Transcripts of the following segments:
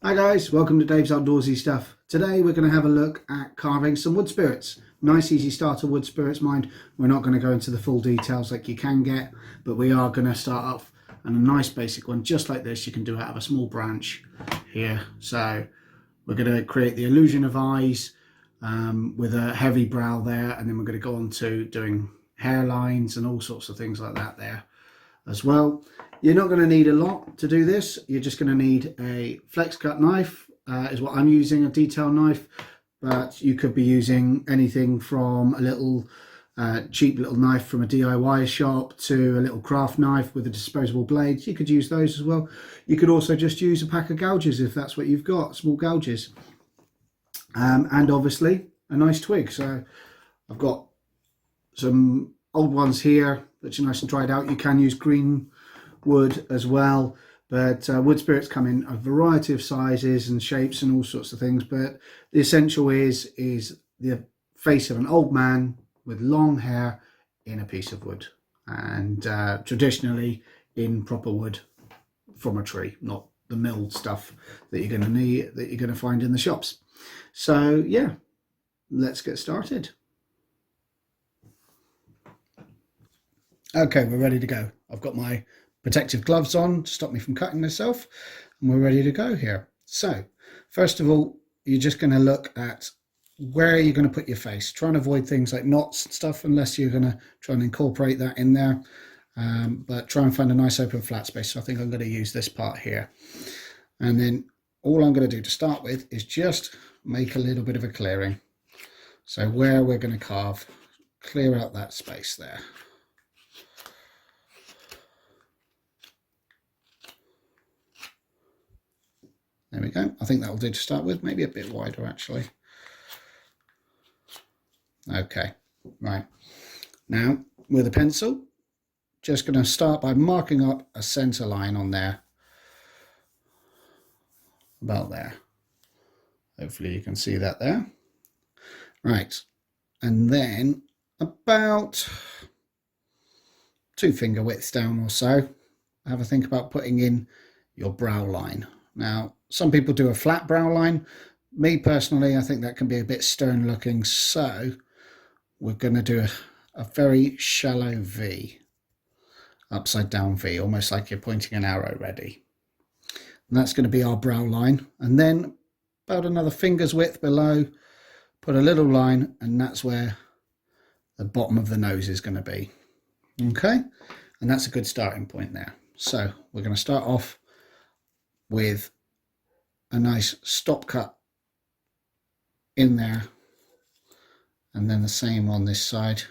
Hi guys, welcome to Dave's Outdoorsy Stuff. Today we're going to have a look at carving some wood spirits. Nice easy starter wood spirits, mind. We're not going to go into the full details like you can get, but we are going to start off on a nice basic one just like this. You can do out of a small branch here. So we're going to create the illusion of eyes with a heavy brow there, and then we're going to go on to doing hairlines and all sorts of things like that there as well. You're not going to need a lot to do this. You're just going to need a flex cut knife, is what I'm using, a detail knife, but you could be using anything from a little cheap little knife from a DIY shop to a little craft knife with a disposable blade. You could use those as well. You could also just use a pack of gouges if that's what you've got, small gouges. And obviously a nice twig. So I've got some old ones here which are nice and dried out. You can use green wood as well, but wood spirits come in a variety of sizes and shapes and all sorts of things, but the essential is the face of an old man with long hair in a piece of wood, and traditionally in proper wood from a tree, not the milled stuff that you're going to need, that you're going to find in the shops. So yeah, let's get started. Okay, we're ready to go. I've got my protective gloves on to stop me from cutting myself, and we're ready to go here. So first of all, you're just going to look at where you're going to put your face. Try and avoid things like knots and stuff unless you're going to try and incorporate that in there, but try and find a nice open flat space. So I think I'm going to use this part here, and then all I'm going to do to start with is just make a little bit of a clearing. So where we're going to carve, clear out that space there. There we go. I think that will do to start with, maybe a bit wider actually. Okay, right. Now with a pencil, just going to start by marking up a center line on there. About there. Hopefully you can see that there. Right, and then about 2 finger widths down or so, have a think about putting in your brow line. Now, some people do a flat brow line. Me personally, I think that can be a bit stern looking, so we're going to do a very shallow V, upside down V, almost like you're pointing an arrow ready. And that's going to be our brow line. And then about another finger's width below, put a little line, and that's where the bottom of the nose is going to be. Okay, and that's a good starting point there. So we're going to start off with a nice stop cut in there, and then the same on this side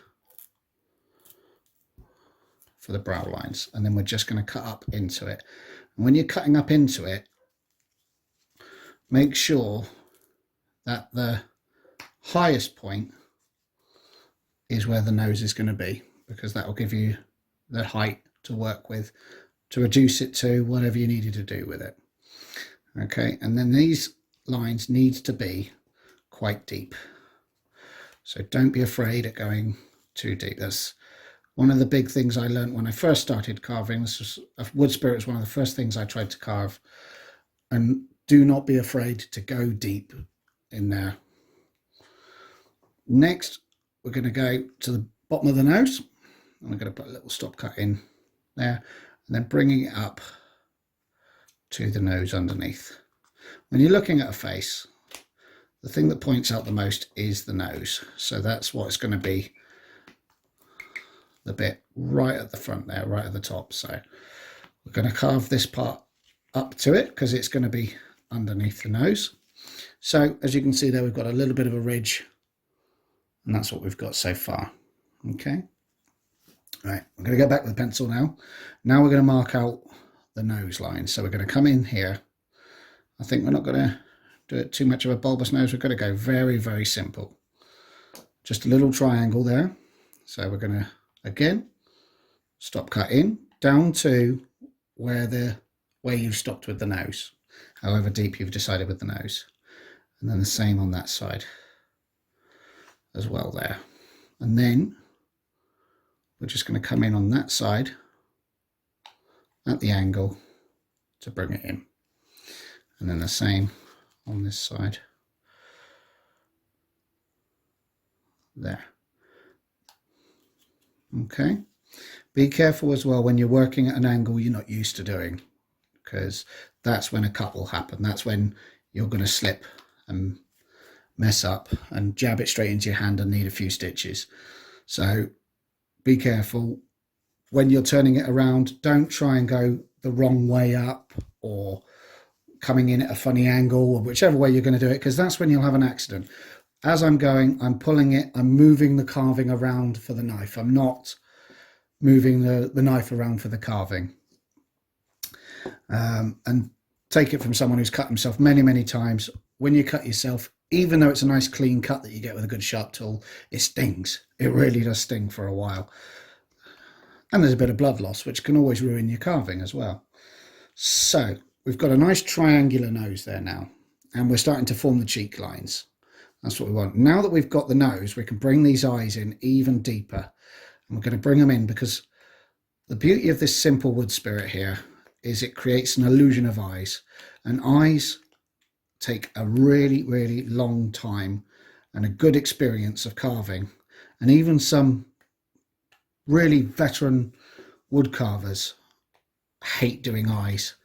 for the brow lines, and then we're just going to cut up into it. And when you're cutting up into it, make sure that the highest point is where the nose is going to be, because that will give you the height to work with to reduce it to whatever you needed to do with it. Okay, and then these lines need to be quite deep, so don't be afraid of going too deep. That's one of the big things I learned when I first started carving. This was a wood spirit, was one of the first things I tried to carve, and do not be afraid to go deep in there. Next, we're going to go to the bottom of the nose, and we're going to put a little stop cut in there, and then bringing it up to the nose underneath. When you're looking at a face, the thing that points out the most is the nose. So that's what it's going to be, the bit right at the front there, right at the top. So we're going to carve this part up to it because it's going to be underneath the nose. So as you can see there, we've got a little bit of a ridge, and that's what we've got so far. Okay. Right, I'm going to go back with the pencil now. Now we're going to mark out the nose line. So we're going to come in here. I think we're not going to do it too much of a bulbous nose. We're going to go very, very simple. Just a little triangle there. So we're going to, again, stop cut in down to where you've stopped with the nose, however deep you've decided with the nose. And then the same on that side as well there. And then we're just going to come in on that side at the angle to bring it in. And then the same on this side. There. Okay. Be careful as well when you're working at an angle you're not used to doing, because that's when a cut will happen. That's when you're going to slip and mess up and jab it straight into your hand and need a few stitches. So be careful when you're turning it around. Don't try and go the wrong way up or coming in at a funny angle, or whichever way you're going to do it, because that's when you'll have an accident. As I'm going, I'm pulling it, I'm moving the carving around for the knife. I'm not moving the knife around for the carving. And take it from someone who's cut himself many, many times. When you cut yourself, even though it's a nice clean cut that you get with a good sharp tool, it stings. It really does sting for a while. And there's a bit of blood loss, which can always ruin your carving as well. So we've got a nice triangular nose there now, and we're starting to form the cheek lines. That's what we want. Now that we've got the nose, we can bring these eyes in even deeper. And we're going to bring them in because the beauty of this simple wood spirit here is it creates an illusion of eyes. And eyes take a really, really long time and a good experience of carving. And even some really veteran wood carvers hate doing eyes.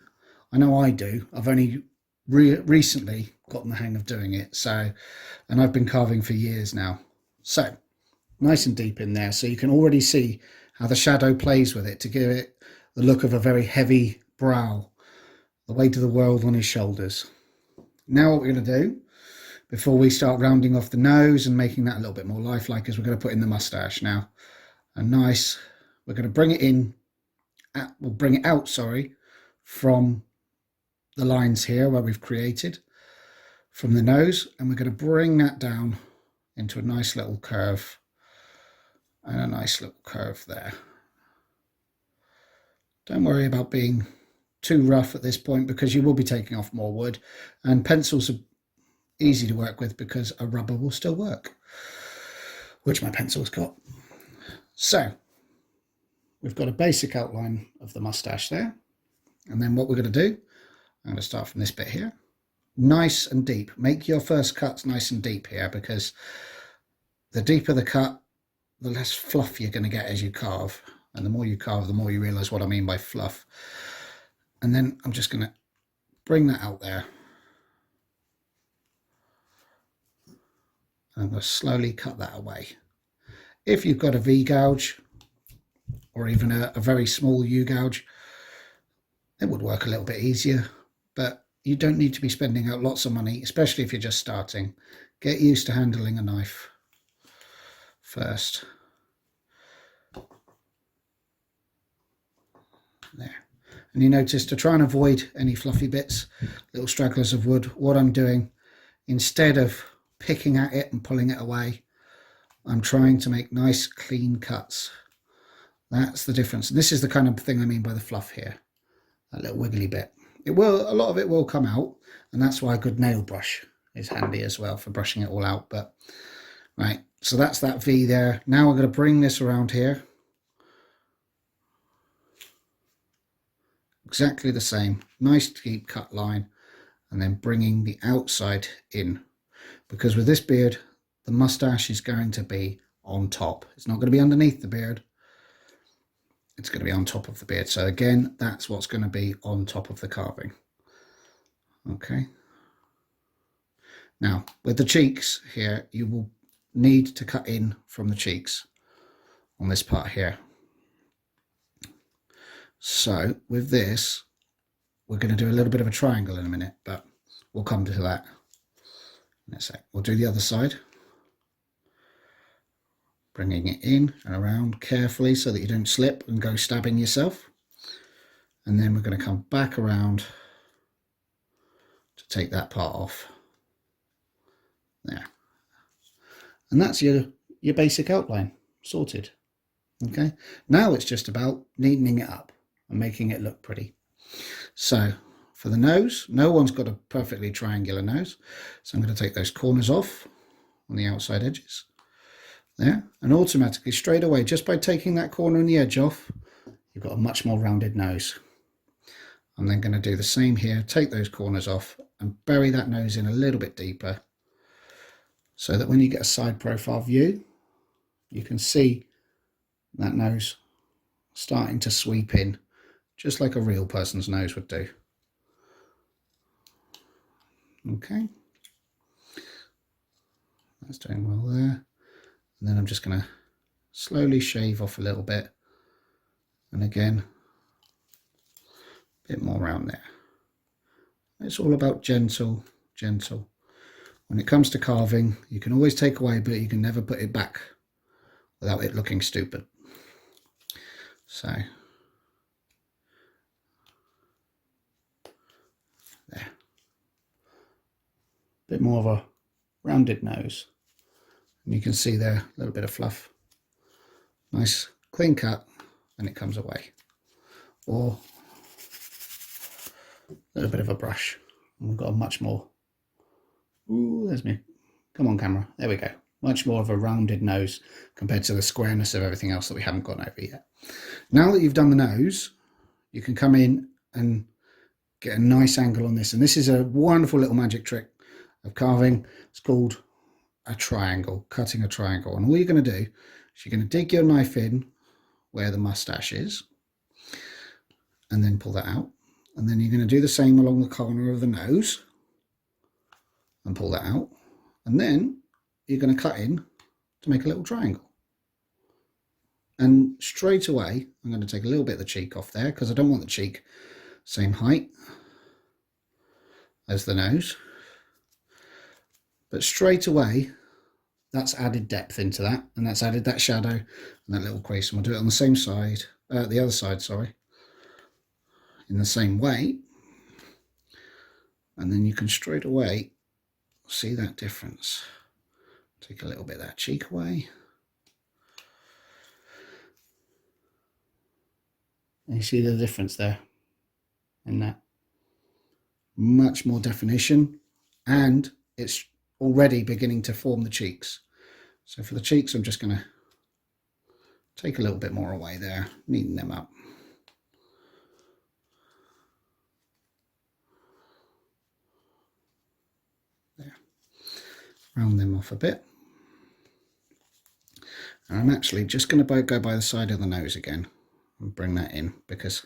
I know I do. I've only recently gotten the hang of doing it, and I've been carving for years now. So nice and deep in there, so you can already see how the shadow plays with it to give it the look of a very heavy brow, the weight of the world on his shoulders. Now what we're going to do before we start rounding off the nose and making that a little bit more lifelike is we're going to put in the mustache now. We're going to bring it in, we'll bring it out, from the lines here where we've created from the nose, and we're going to bring that down into a nice little curve, and a nice little curve there. Don't worry about being too rough at this point, because you will be taking off more wood, and pencils are easy to work with because a rubber will still work, which my pencil's got. So we've got a basic outline of the mustache there, and then what we're going to do, I'm going to start from this bit here, nice and deep. Make your first cuts nice and deep here, because the deeper the cut, the less fluff you're going to get as you carve. And the more you carve, the more you realize what I mean by fluff. And then I'm just going to bring that out there. And I'm going to slowly cut that away. If you've got a V-gouge or even a very small U-gouge, it would work a little bit easier, but you don't need to be spending out lots of money, especially if you're just starting. Get used to handling a knife first. There. And you notice, to try and avoid any fluffy bits, little stragglers of wood, what I'm doing, instead of picking at it and pulling it away, I'm trying to make nice clean cuts. That's the difference. And this is the kind of thing I mean by the fluff here. That little wiggly bit. A lot of it will come out, and that's why a good nail brush is handy as well for brushing it all out. But right, so that's that V there. Now we're going to bring this around here. Exactly the same, nice deep cut line, and then bringing the outside in, because with this beard the mustache is going to be on top. It's not going to be underneath the beard, it's going to be on top of the beard. So again, that's what's going to be on top of the carving. Okay, now with the cheeks here, you will need to cut in from the cheeks on this part here. So with this, we're going to do a little bit of a triangle in a minute, but we'll come to that in a sec. We'll do the other side, bringing it in and around carefully so that you don't slip and go stabbing yourself. And then we're going to come back around to take that part off. There. And that's your basic outline sorted. Okay, now it's just about neatening it up and making it look pretty. So for the nose, no one's got a perfectly triangular nose, so I'm going to take those corners off on the outside edges there, and automatically straight away, just by taking that corner and the edge off, you've got a much more rounded nose. I'm then going to do the same here, take those corners off and bury that nose in a little bit deeper so that when you get a side profile view, you can see that nose starting to sweep in, just like a real person's nose would do. Okay, that's doing well there. And then I'm just going to slowly shave off a little bit, and again a bit more around there. It's all about gentle. When it comes to carving, you can always take away, but you can never put it back without it looking stupid. So there, bit more of a rounded nose, and you can see there a little bit of fluff. Nice clean cut, and it comes away. Or a little bit of a brush, and we've got a much more, ooh, there's me, come on camera, there we go, much more of a rounded nose compared to the squareness of everything else that we haven't gone over yet. Now that you've done the nose, you can come in and get a nice angle on this, and this is a wonderful little magic trick of carving. It's called a triangle, cutting a triangle. And all you're going to do is you're going to dig your knife in where the mustache is, and then pull that out, and then you're going to do the same along the corner of the nose and pull that out, and then you're going to cut in to make a little triangle. And straight away I'm going to take a little bit of the cheek off there because I don't want the cheek same height as the nose, but straight away that's added depth into that, and that's added that shadow and that little crease. And we'll do it on the same side, the other side, sorry, in the same way, and then you can straight away see that difference. Take a little bit of that cheek away, and you see the difference there in that. Much more definition, and it's already beginning to form the cheeks. So for the cheeks, I'm just going to take a little bit more away there, neaten them up. There. Round them off a bit. And I'm actually just going to go by the side of the nose again and bring that in, because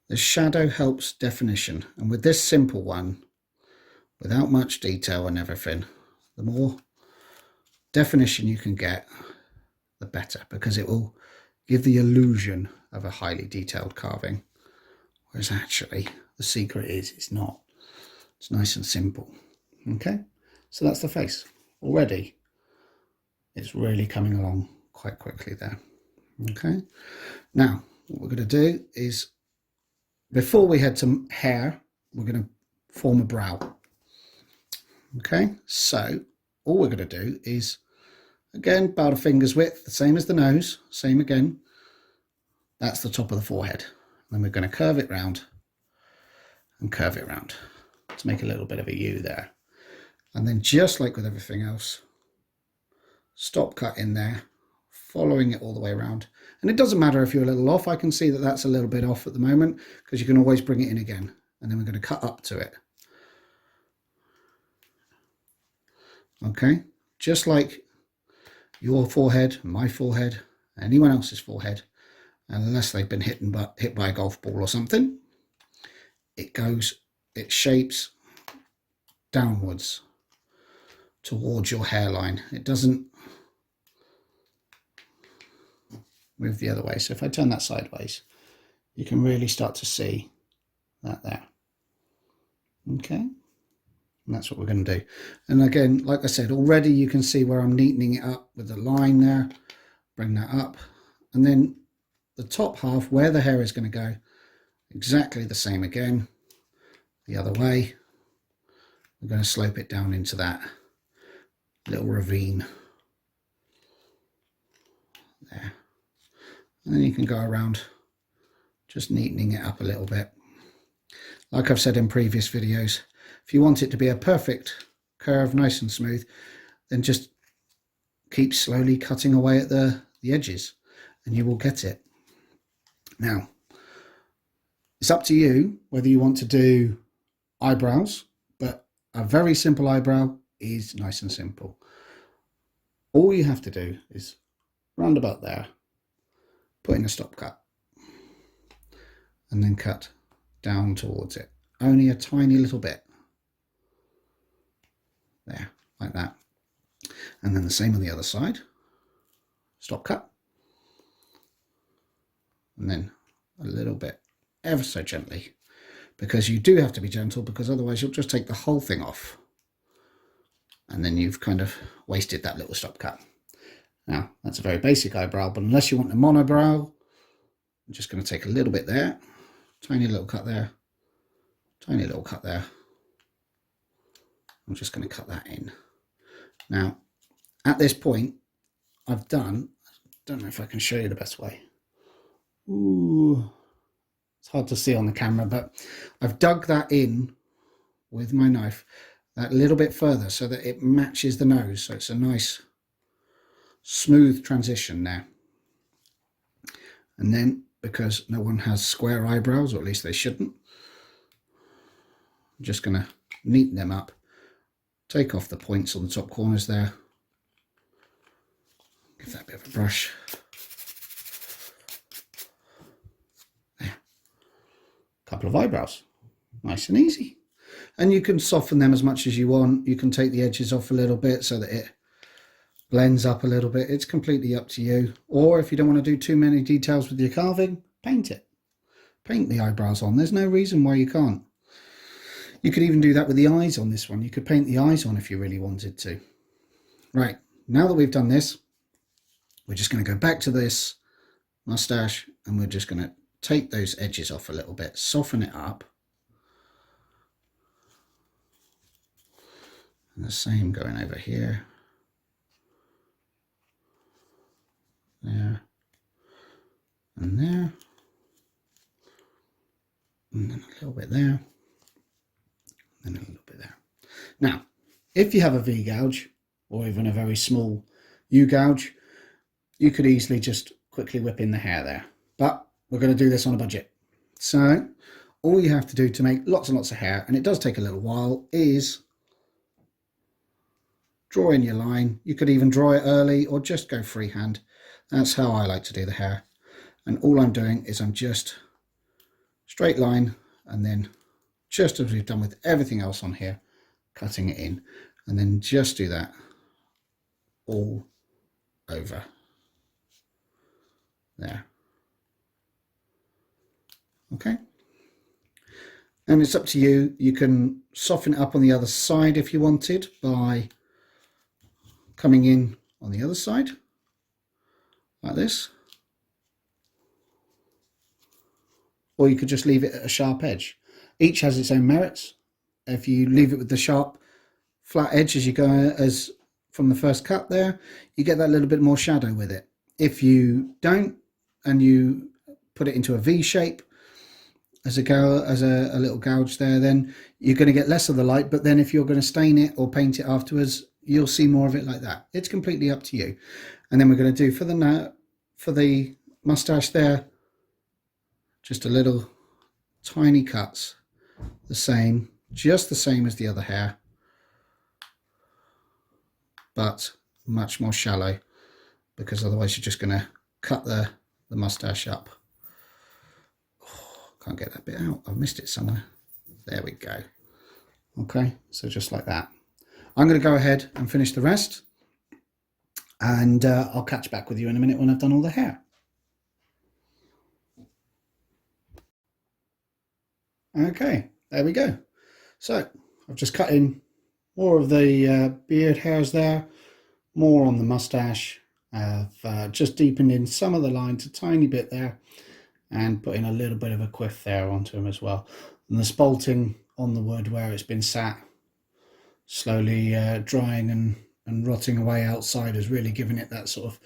the shadow helps definition. And with this simple one, without much detail and everything, the more definition you can get, the better, because it will give the illusion of a highly detailed carving, whereas actually the secret is it's not. It's nice and simple. Okay, so that's the face. Already it's really coming along quite quickly there. Okay, now what we're going to do is, before we head to hair, we're going to form a brow. Okay, so all we're going to do is, again, about a finger's width, the same as the nose, same again. That's the top of the forehead. Then we're going to curve it round and curve it round to make a little bit of a U there. And then, just like with everything else, stop cut in there, following it all the way around. And it doesn't matter if you're a little off. I can see that that's a little bit off at the moment, because you can always bring it in again. And then we're going to cut up to it. Okay, just like your forehead, my forehead, anyone else's forehead, unless they've been hit by a golf ball or something, it shapes downwards towards your hairline. It doesn't move the other way. So if I turn that sideways, you can really start to see that there. Okay. And that's what we're going to do. And again, like I said, already you can see where I'm neatening it up with the line there. Bring that up. And then the top half, where the hair is going to go, exactly the same again. The other way. We're going to slope it down into that little ravine. There. And then you can go around just neatening it up a little bit. Like I've said in previous videos, if you want it to be a perfect curve, nice and smooth, then just keep slowly cutting away at the edges and you will get it. Now, it's up to you whether you want to do eyebrows a very simple eyebrow is nice and simple. All you have to do is round about there, put in a stop cut, and then cut down towards it. Only a tiny little bit. There, like that. And then the same on the other side. Stop cut. And then a little bit, ever so gently. Because you do have to be gentle, because otherwise you'll just take the whole thing off. And then you've kind of wasted that little stop cut. Now, that's a very basic eyebrow, but unless you want a monobrow, I'm just going to take a little bit there. Tiny little cut there. Tiny little cut there. I'm just going to cut that in. Now, at this point, I've done, I don't know if I can show you the best way. Ooh, it's hard to see on the camera, but I've dug that in with my knife that little bit further so that it matches the nose. So it's a nice, smooth transition there. And then, because no one has square eyebrows, or at least they shouldn't, I'm just going to neaten them up. Take off the points on the top corners there. Give that a bit of a brush. There. Couple of eyebrows. Nice and easy. And you can soften them as much as you want. You can take the edges off a little bit so that it blends up a little bit. It's completely up to you. Or if you don't want to do too many details with your carving, paint it. Paint the eyebrows on. There's no reason why you can't. You could even do that with the eyes on this one. You could paint the eyes on if you really wanted to. Right, now that we've done this, we're just going to go back to this mustache and we're just going to take those edges off a little bit, soften it up. And the same going over here. There. And there. And then a little bit there. And a little bit there. Now, if you have a V gouge or even a very small U gouge, you could easily just quickly whip in the hair there. But we're going to do this on a budget. So all you have to do to make lots and lots of hair, and it does take a little while, is draw in your line. You could even draw it early or just go freehand. That's how I like to do the hair. And all I'm doing is I'm just straight line and then, just as we've done with everything else on here, cutting it in, and then just do that all over there. Okay, and it's up to you. You can soften it up on the other side if you wanted by coming in on the other side like this, or you could just leave it at a sharp edge. Each has its own merits. If you leave it with the sharp flat edge as you go, as from the first cut there, you get that little bit more shadow with it. If you don't and you put it into a V shape as a little gouge there, then you're going to get less of the light. But then if you're going to stain it or paint it afterwards, you'll see more of it like that. It's completely up to you. And then we're going to do for the mustache there, just a little tiny cuts, the same, just the same as the other hair, but much more shallow, because otherwise you're just going to cut the mustache up. Oh, can't get that bit out. I've missed it somewhere. There we go. Okay, so just like that. I'm going to go ahead and finish the rest, and I'll catch back with you in a minute when I've done all the hair. Okay, there we go. So I've just cut in more of the beard hairs there, more on the mustache. I've just deepened in some of the lines a tiny bit there and put in a little bit of a quiff there onto them as well. And the spalting on the wood where it's been sat slowly drying and rotting away outside has really given it that sort of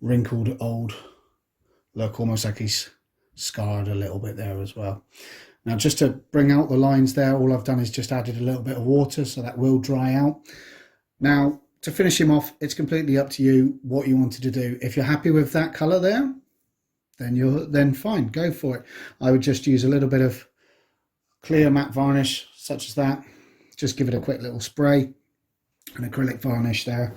wrinkled old look, almost like he's scarred a little bit there as well. Now, just to bring out the lines there, all I've done is just added a little bit of water, so that will dry out. Now, to finish him off, it's completely up to you what you wanted to do. If you're happy with that colour there, then fine, go for it. I would just use a little bit of clear matte varnish, such as that, just give it a quick little spray, an acrylic varnish there,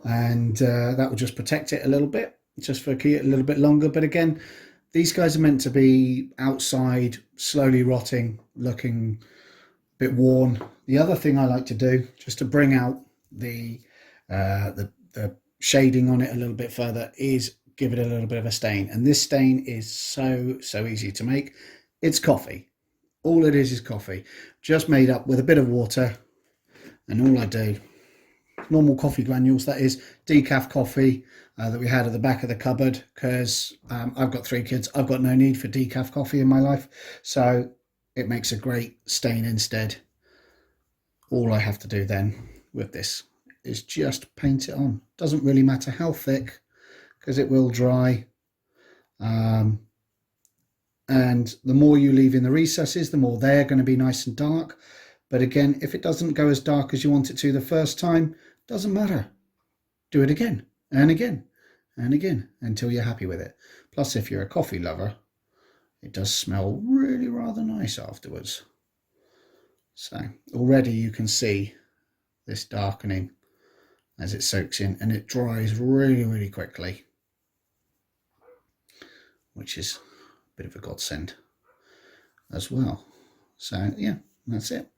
and that will just protect it a little bit, just for keep it a little bit longer. But again, these guys are meant to be outside, slowly rotting, looking a bit worn. The other thing I like to do, just to bring out the shading on it a little bit further, is give it a little bit of a stain. And this stain is so easy to make. It's coffee. All it is coffee, just made up with a bit of water. And all I do, normal coffee granules, that is decaf coffee that we had at the back of the cupboard, because I've got 3 kids. I've got no need for decaf coffee in my life, so it makes a great stain instead. All I have to do then with this is just paint it on. Doesn't really matter how thick, because it will dry. And the more you leave in the recesses, the more they're going to be nice and dark. But again, if it doesn't go as dark as you want it to the first time, doesn't matter. Do it again and again and again until you're happy with it. Plus, if you're a coffee lover, it does smell really rather nice afterwards. So already you can see this darkening as it soaks in, and it dries really quickly, which is a bit of a godsend as well. So yeah, that's it.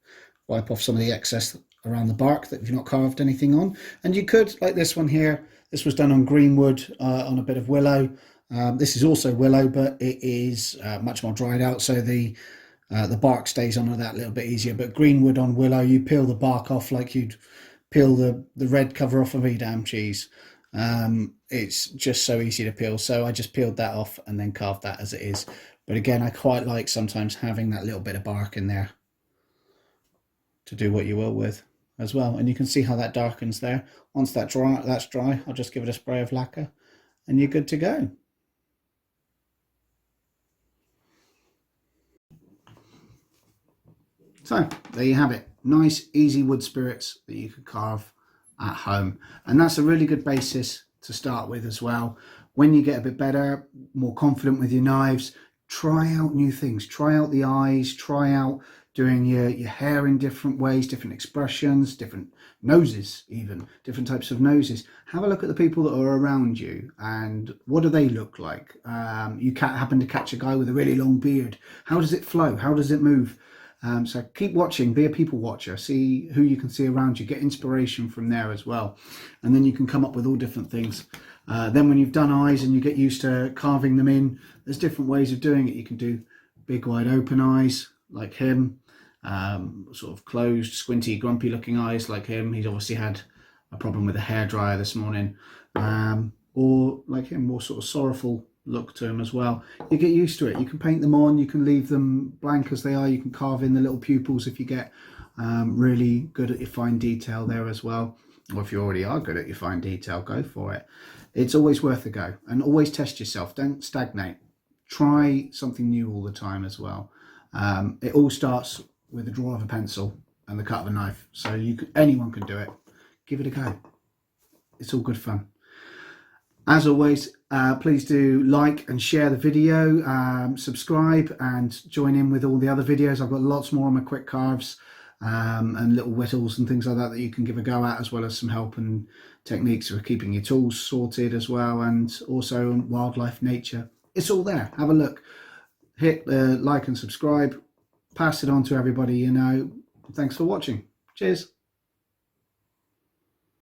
Wipe off some of the excess around the bark that you've not carved anything on. And you could, like this one here, this was done on green wood, on a bit of willow. This is also willow, but it is much more dried out, so the bark stays on that a little bit easier. But green wood on willow, you peel the bark off like you'd peel the red cover off of Edam cheese. It's just so easy to peel, so I just peeled that off and then carved that as it is. But again, I quite like sometimes having that little bit of bark in there to do what you will with as well. And you can see how that darkens there. Once that's dry, I'll just give it a spray of lacquer and you're good to go. So there you have it. Nice, easy wood spirits that you could carve at home. And that's a really good basis to start with as well. When you get a bit better, more confident with your knives, try out new things. Try out the eyes, try out doing your hair in different ways, different expressions, different noses even, different types of noses. Have a look at the people that are around you and what do they look like? You happen to catch a guy with a really long beard. How does it flow? How does it move? So keep watching, be a people watcher, see who you can see around you, get inspiration from there as well. And then you can come up with all different things. Then when you've done eyes and you get used to carving them in, there's different ways of doing it. You can do big wide open eyes like him, sort of closed, squinty, grumpy looking eyes like him. He's obviously had a problem with a hairdryer this morning. Or like him, more sort of sorrowful look to him as well. You get used to it. You can paint them on, you can leave them blank as they are, you can carve in the little pupils if you get really good at your fine detail there as well. Or if you already are good at your fine detail, go for it. It's always worth a go, and always test yourself. Don't stagnate. Try something new all the time as well. It all starts with the draw of a pencil and the cut of a knife, so anyone can do it. Give it a go. It's all good fun. As always, please do like and share the video, subscribe and join in with all the other videos. I've got lots more on my quick carves and little whittles and things like that you can give a go at, as well as some help and techniques for keeping your tools sorted as well, and also wildlife, nature. It's all there. Have a look. Hit like and subscribe. Pass it on to everybody you know. Thanks for watching. Cheers.